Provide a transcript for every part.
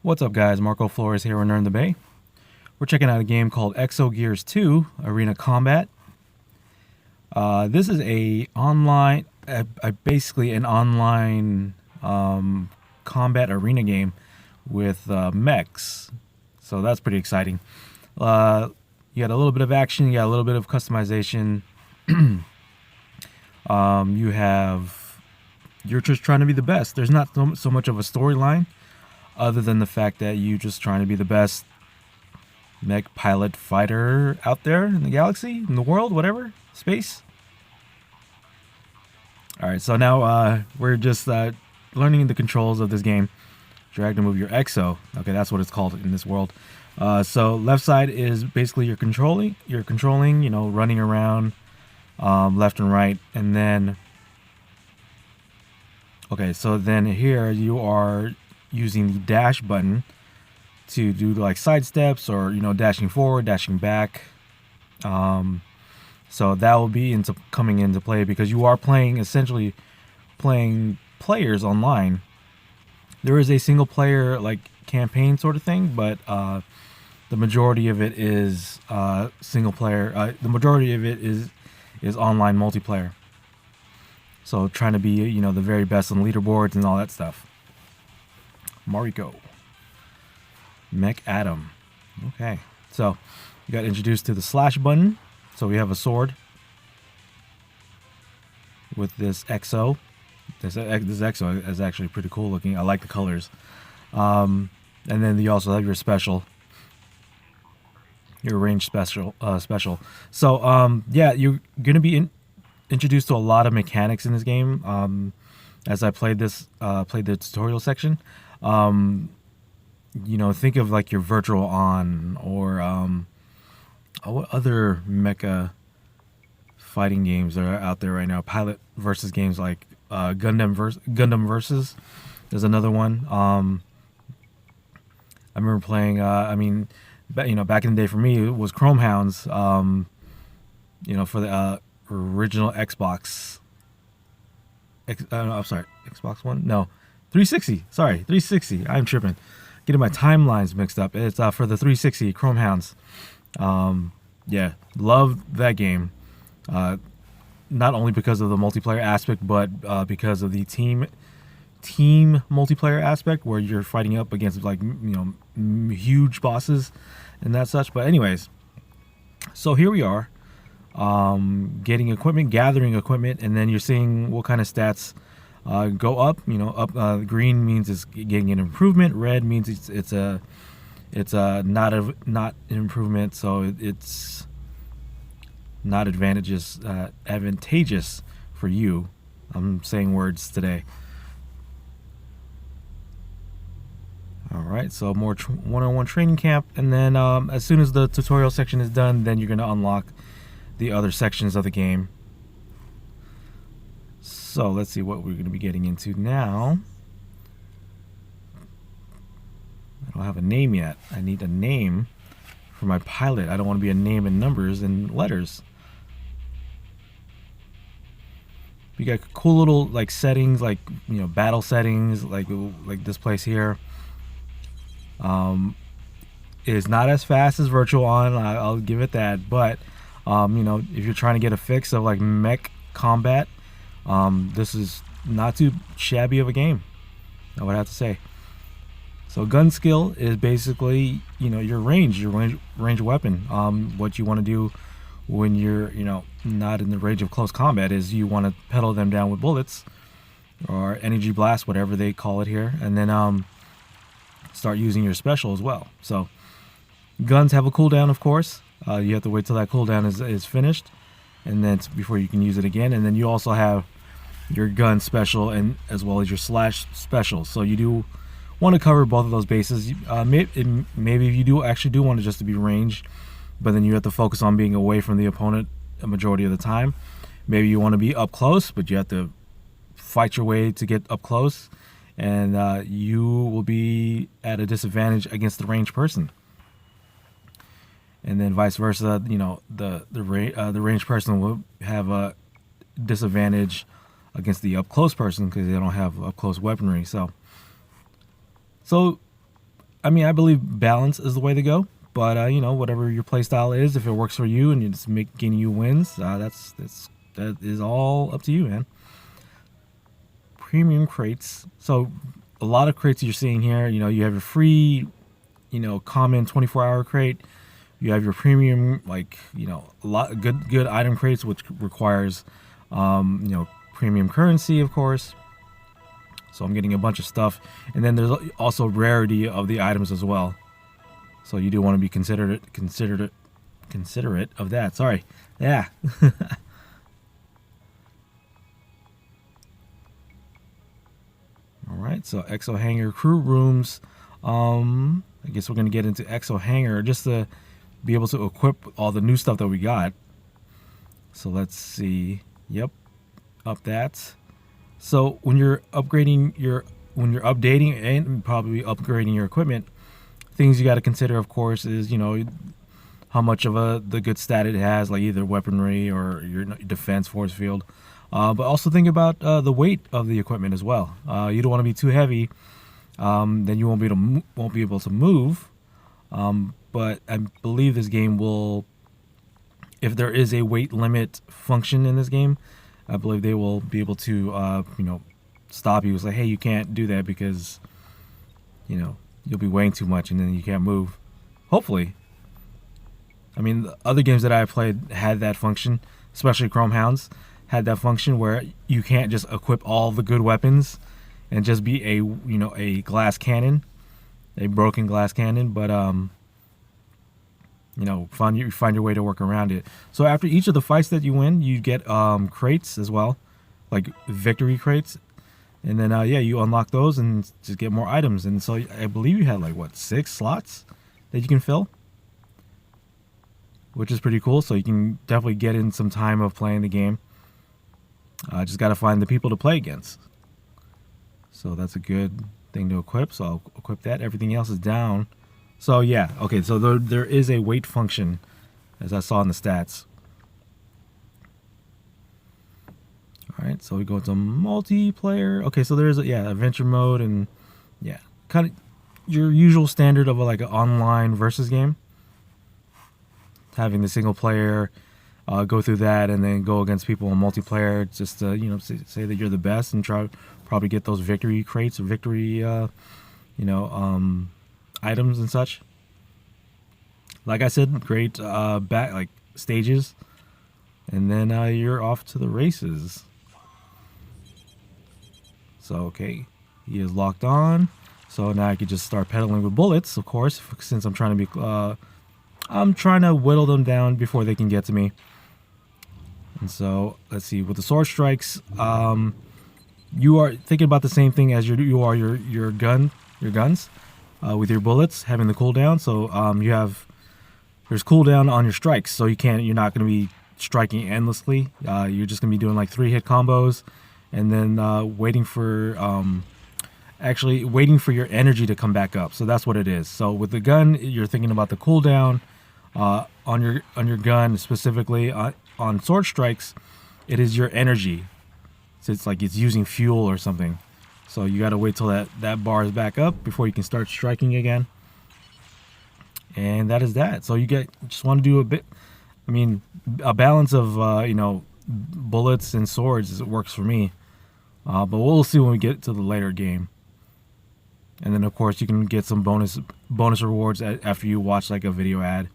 What's up, guys? Marco Flores here on Earn the Bay. We're checking out a game called Exogears 2 Arena Combat. This is basically an online combat arena game with mechs. So that's pretty exciting. You got a little bit of action, you got a little bit of customization. You're just trying to be the best. There's not so much of a storyline, other than the fact that you're just trying to be the best mech pilot fighter out there in the galaxy, in the world, whatever, space. Alright, so now we're just learning the controls of this game. Drag to move your exo. Okay, that's what it's called in this world. So left side is basically you're controlling, running around left and right. And then, okay, so then here you are using the dash button to do like side steps or dashing forward, dashing back. So that will be coming into play because you are essentially playing players online. There is a single player like campaign sort of thing, but the majority of it is single player. The majority of it is online multiplayer. So trying to be the very best on leaderboards and all that stuff. Mariko. Mech Adam. Okay, so you got introduced to the slash button. So we have a sword with this exo. This exo is actually pretty cool looking. I like the colors. And then you also have your special, your range special. So yeah, you're gonna be introduced to a lot of mechanics in this game. As I played the tutorial section. Think of like your Virtual On or what other mecha fighting games are out there right now? Pilot versus games like Gundam versus. There's another one. I remember playing. Back in the day for me it was Chrome Hounds. For the original Xbox. I'm sorry, Xbox One. No, 360. Sorry, 360. I'm tripping. Getting my timelines mixed up. It's for the 360 Chrome Hounds. Yeah, love that game. Not only because of the multiplayer aspect, but because of the team multiplayer aspect, where you're fighting up against like huge bosses and that such. But anyways, so here we are, getting equipment, gathering equipment, and then you're seeing what kind of stats go up. Green means it's getting an improvement. Red means it's not an improvement, so it's not advantageous for you. I'm saying words today. All right, so more one-on-one training camp, and then as soon as the tutorial section is done, then you're going to unlock the other sections of the game. So let's see what we're going to be getting into now. I don't have a name yet. I need a name for my pilot. I don't want to be a name in numbers and letters. You got cool little like settings, like battle settings, like this place here. It is not as fast as Virtual On. I'll give it that. But if you're trying to get a fix of like mech combat, this is not too shabby of a game, I would have to say. So gun skill is basically your range weapon. What you want to do when you're not in the range of close combat is you want to pedal them down with bullets or energy blast, whatever they call it here, and then start using your special as well. So guns have a cooldown, of course. You have to wait till that cooldown is finished, and then before you can use it again. And then you also have your gun special and as well as your slash special. So you do want to cover both of those bases. Maybe if you do want to just to be ranged, but then you have to focus on being away from the opponent a majority of the time. Maybe you want to be up close, but you have to fight your way to get up close, and you will be at a disadvantage against the ranged person. And then vice versa, the ranged person will have a disadvantage against the up close person because they don't have up close weaponry. So I mean, I believe balance is the way to go. But you know, whatever your playstyle is, if it works for you and it's getting you wins, that is all up to you, man. Premium crates. So a lot of crates you're seeing here. You know, you have your free, you know, common 24-hour crate. You have your premium, like, you know, a lot of good item crates, which requires, you know, premium currency, of course. So I'm getting a bunch of stuff, and then there's also rarity of the items as well. So you do want to be considerate of that. Sorry. Yeah. All right. So Exo Hangar crew rooms. I guess we're gonna get into Exo Hangar just to be able to equip all the new stuff that we got. So let's see. Yep. Up that. So when you're updating and probably upgrading your equipment, things you got to consider, of course, is, you know, how much of the good stat it has, like either weaponry or your defense force field. But also think about the weight of the equipment as well. You don't want to be too heavy, then you won't be able to move. But I believe this game will, if there is a weight limit function in this game, I believe they will be able to, you know, stop you. It's like, hey, you can't do that because, you know, you'll be weighing too much and then you can't move. Hopefully. I mean, the other games that I played had that function, especially Chrome Hounds, had that function where you can't just equip all the good weapons and just be a, you know, a glass cannon, a broken glass cannon, but you know, find your way to work around it. So after each of the fights that you win, you get crates as well, like victory crates. And then, yeah, you unlock those and just get more items. And so I believe you had, like, what, 6 slots that you can fill? Which is pretty cool. So you can definitely get in some time of playing the game. Just got to find the people to play against. So that's a good thing to equip. So I'll equip that. Everything else is down. So, yeah. Okay, so there is a weight function, as I saw in the stats. All right, so we go to multiplayer. Okay, so there's adventure mode, and yeah, kind of your usual standard of like an online versus game. Having the single player, go through that, and then go against people in multiplayer, just to, you know, say that you're the best and probably get those victory crates or victory, you know, items and such. Like I said, great like stages, and then you're off to the races. So, okay, he is locked on. So now I can just start pedaling with bullets, of course, since I'm trying to whittle them down before they can get to me. And so, let's see, with the sword strikes, you are thinking about the same thing as your guns, with your bullets having the cooldown. So, there's cooldown on your strikes, so you're not going to be striking endlessly. You're just going to be doing like 3-hit combos. And then waiting for your energy to come back up. So that's what it is. So with the gun, you're thinking about the cooldown on your gun, specifically on sword strikes. It is your energy. So it's like it's using fuel or something. So you got to wait till that bar is back up before you can start striking again. And that is that. So you just want to do a balance of you know, bullets and swords. It works for me. But we'll see when we get to the later game. And then, of course, you can get some bonus rewards after you watch like a video ad.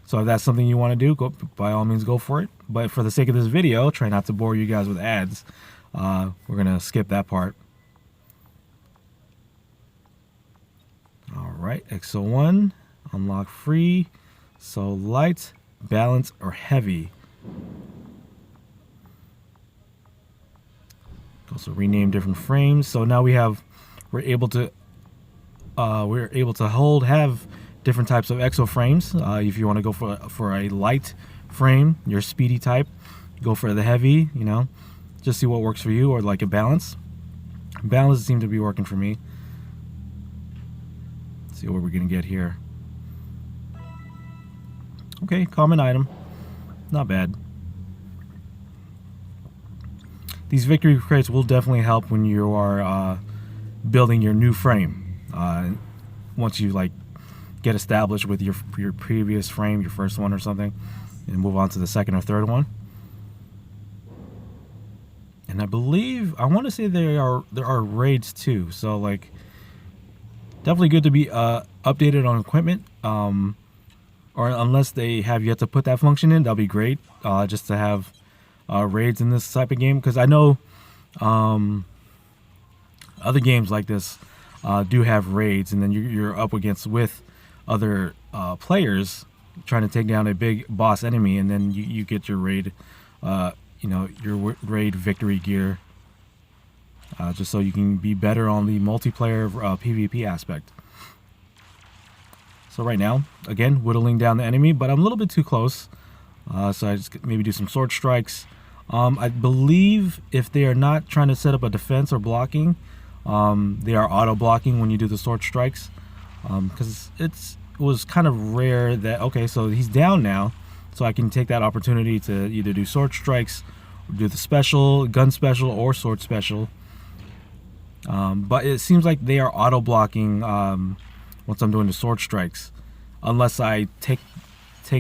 So if that's something you want to do, by all means, go for it. But for the sake of this video, try not to bore you guys with ads. We're going to skip that part. All right, Exo 1, unlock free. So light, balance, or heavy. Also rename different frames. So now we're able to have different types of exo frames. If you want to go for a light frame, your speedy type, go for the heavy, you know, just see what works for you, or like a balance. Balance seems to be working for me. Let's see what we're gonna get here. Okay, common item, not bad. These victory crates will definitely help when you are building your new frame. once you like get established with your previous frame, your first one or something, and move on to the second or third one. And I believe, I want to say there are raids too, so like definitely good to be updated on equipment, or unless they have yet to put that function in, that'll be great, just to have raids in this type of game, because I know other games like this do have raids, and then you're up against with other players trying to take down a big boss enemy, and then you get your raid, your raid victory gear, just so you can be better on the multiplayer PvP aspect. So right now, again, whittling down the enemy, but I'm a little bit too close, so I just maybe do some sword strikes. I believe if they are not trying to set up a defense or blocking, they are auto blocking when you do the sword strikes, because it was kind of rare that, okay, so he's down now, so I can take that opportunity to either do sword strikes or do the special, gun special, or sword special. But it seems like they are auto blocking once I'm doing the sword strikes, unless I take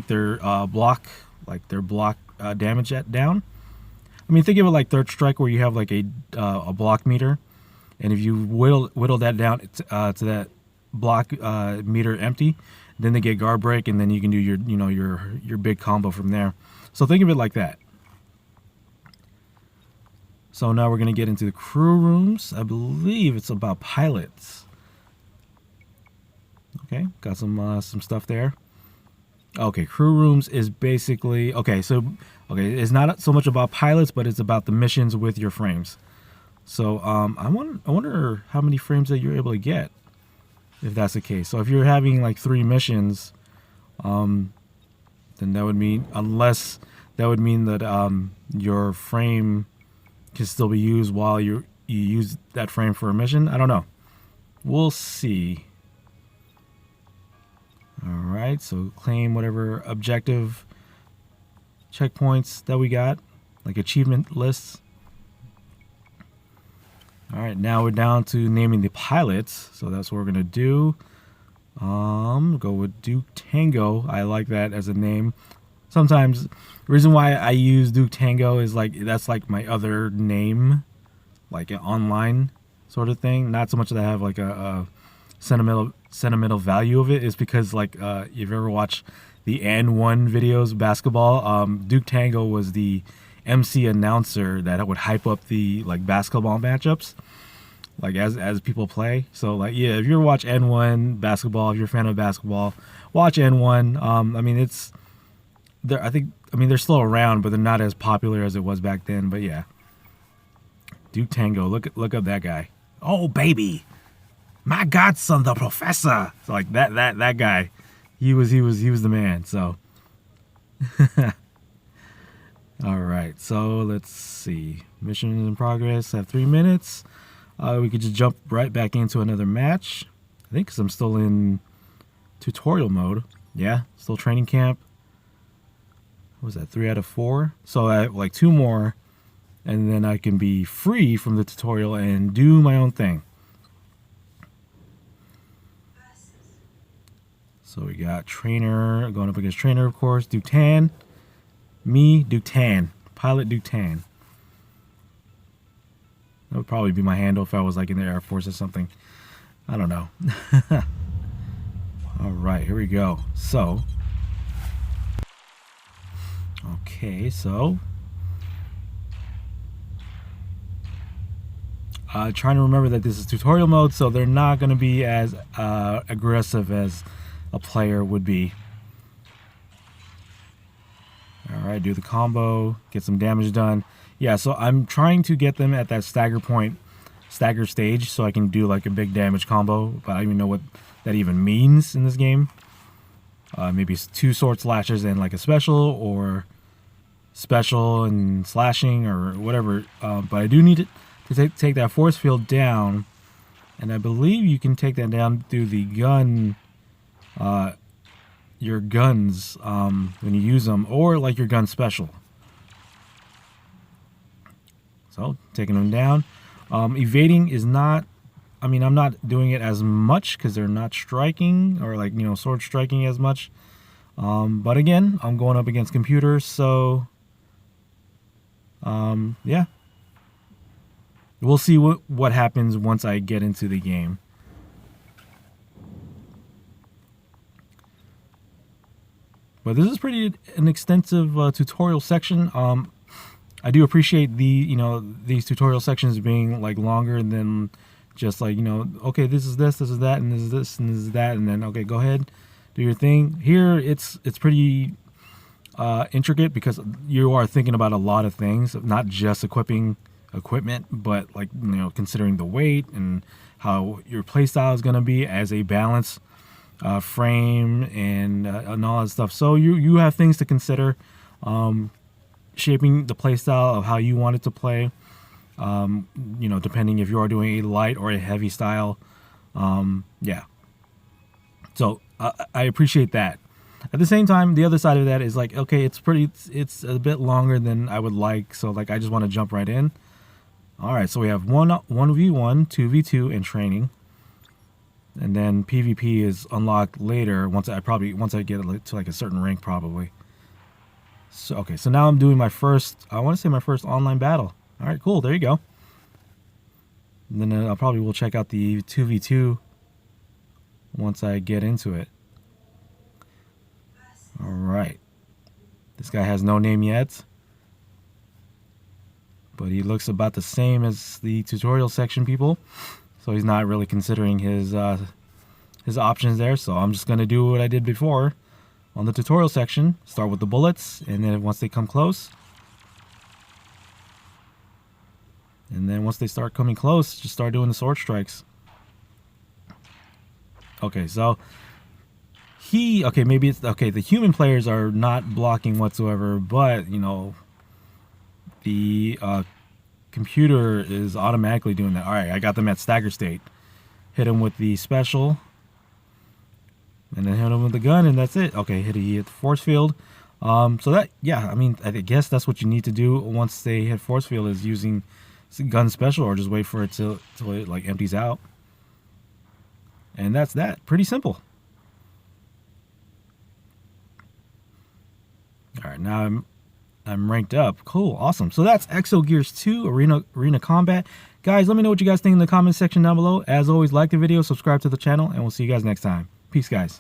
their block, like their block damage down. I mean, think of it like Third Strike, where you have like a block meter, and if you whittle that down to that block meter empty, then they get guard break, and then you can do your big combo from there. So think of it like that. So now we're gonna get into the crew rooms. I believe it's about pilots. Okay, got some stuff there. Okay, crew rooms is basically it's not so much about pilots, but it's about the missions with your frames. So I wonder how many frames that you're able to get, if that's the case. So if you're having like 3 missions, then that would mean, that your frame can still be used while you use that frame for a mission. I don't know. We'll see. All right, so claim whatever objective checkpoints that we got, like achievement lists. All right, now we're down to naming the pilots, so that's what we're gonna do. Go with Duke Tango. I like that as a name. Sometimes the reason why I use Duke Tango is like that's like my other name, like an online sort of thing. Not so much that I have like a sentimental value of it, is because like if you ever watch the N1 videos basketball, Duke Tango was the MC announcer that would hype up the like basketball matchups, like as people play. So like, yeah, if you ever watch N1 basketball, if you're a fan of basketball, watch N1. I mean, they're still around, but they're not as popular as it was back then. But yeah, Duke Tango, look up that guy. Oh baby, my godson, the professor. So like that guy, he was the man. So all right, so let's see, mission in progress at 3 minutes. We could just jump right back into another match, I think, because I'm still in tutorial mode. Yeah, still training camp. What was that, 3 out of 4? So I have like 2 more, and then I can be free from the tutorial and do my own thing. So we got trainer, going up against trainer, of course, Dutan. Me, Dutan. Pilot Dutan. That would probably be my handle if I was like in the Air Force or something. I don't know. All right, here we go. So, okay, so trying to remember that this is tutorial mode, so they're not going to be as aggressive as a player would be. Alright, do the combo, get some damage done. Yeah, so I'm trying to get them at that stagger stage, so I can do like a big damage combo, but I don't even know what that even means in this game. Maybe it's 2 sword slashes and like a special, or special and slashing, or whatever. But I do need to take that force field down, and I believe you can take that down through the gun, your guns when you use them, or like your gun special. So taking them down. Evading is not I mean, I'm not doing it as much because they're not striking or like, you know, sword striking as much. But again, I'm going up against computers, so yeah. We'll see what happens once I get into the game. But this is pretty an extensive tutorial section. I do appreciate these tutorial sections being like longer than just like, you know, okay, this is this is that, and this is this, and this is that, and then okay, go ahead, do your thing. Here, it's pretty intricate because you are thinking about a lot of things, not just equipping equipment, but like, you know, considering the weight and how your playstyle is going to be as a balance frame and all that stuff. So you have things to consider, shaping the playstyle of how you want it to play. You know, depending if you are doing a light or a heavy style. Yeah. So I appreciate that. At the same time, the other side of that is like, okay, it's a bit longer than I would like. So like, I just want to jump right in. All right. So we have 1v1, 2v2 and training. And then PvP is unlocked later once I get to like a certain rank probably. So, okay. So now I'm doing my first, I want to say my first online battle. All right, cool. There you go. And then I probably will check out the 2v2 once I get into it. All right. This guy has no name yet, but he looks about the same as the tutorial section people. So he's not really considering his options there. So I'm just going to do what I did before on the tutorial section. Start with the bullets, and then once they come close, and then once they start coming close, just start doing the sword strikes. Okay, so maybe it's, okay, the human players are not blocking whatsoever, but, you know, the computer is automatically doing that. All right, I got them at stagger state. Hit them with the special, and then hit them with the gun, and that's it. Okay, hit the force field. So that, yeah, I mean, I guess that's what you need to do once they hit force field, is using gun special, or just wait for it till it like empties out. And that's that. Pretty simple. All right, now I'm ranked up. Cool, awesome. So that's Exogears 2 Arena Combat. Guys, let me know what you guys think in the comment section down below. As always, like the video, subscribe to the channel, and we'll see you guys next time. Peace, guys.